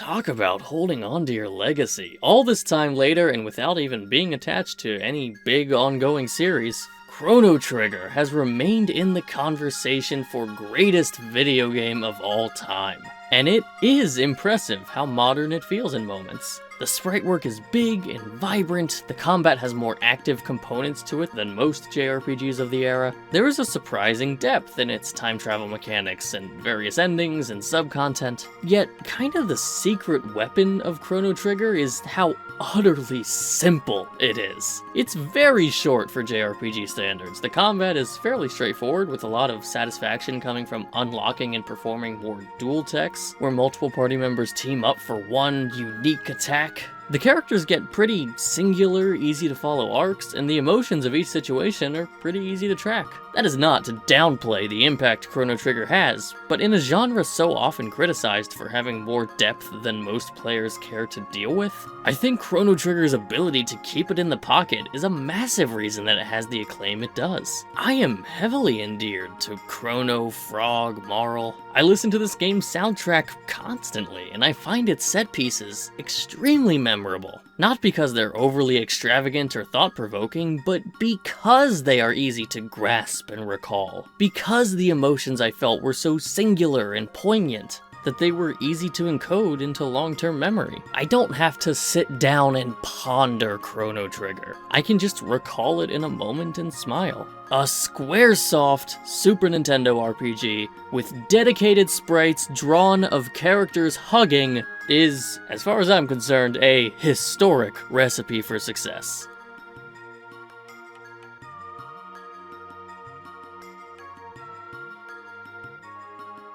Talk about holding on to your legacy. All this time later, and without even being attached to any big ongoing series, Chrono Trigger has remained in the conversation for greatest video game of all time. And it is impressive how modern it feels in moments. The sprite work is big and vibrant, the combat has more active components to it than most JRPGs of the era. There is a surprising depth in its time travel mechanics and various endings and sub-content. Yet, kind of the secret weapon of Chrono Trigger is how utterly simple it is. It's very short for JRPG standards. The combat is fairly straightforward, with a lot of satisfaction coming from unlocking and performing more dual techs, where multiple party members team up for one unique attack. The characters get pretty singular, easy to follow arcs, and the emotions of each situation are pretty easy to track. That is not to downplay the impact Chrono Trigger has, but in a genre so often criticized for having more depth than most players care to deal with, I think Chrono Trigger's ability to keep it in the pocket is a massive reason that it has the acclaim it does. I am heavily endeared to Chrono, Frog, Marl. I listen to this game's soundtrack constantly, and I find its set pieces extremely memorable. Not because they're overly extravagant or thought-provoking, but because they are easy to grasp and recall. Because the emotions I felt were so singular and poignant that they were easy to encode into long-term memory. I don't have to sit down and ponder Chrono Trigger. I can just recall it in a moment and smile. A Squaresoft Super Nintendo RPG with dedicated sprites drawn of characters hugging is, as far as I'm concerned, a historic recipe for success.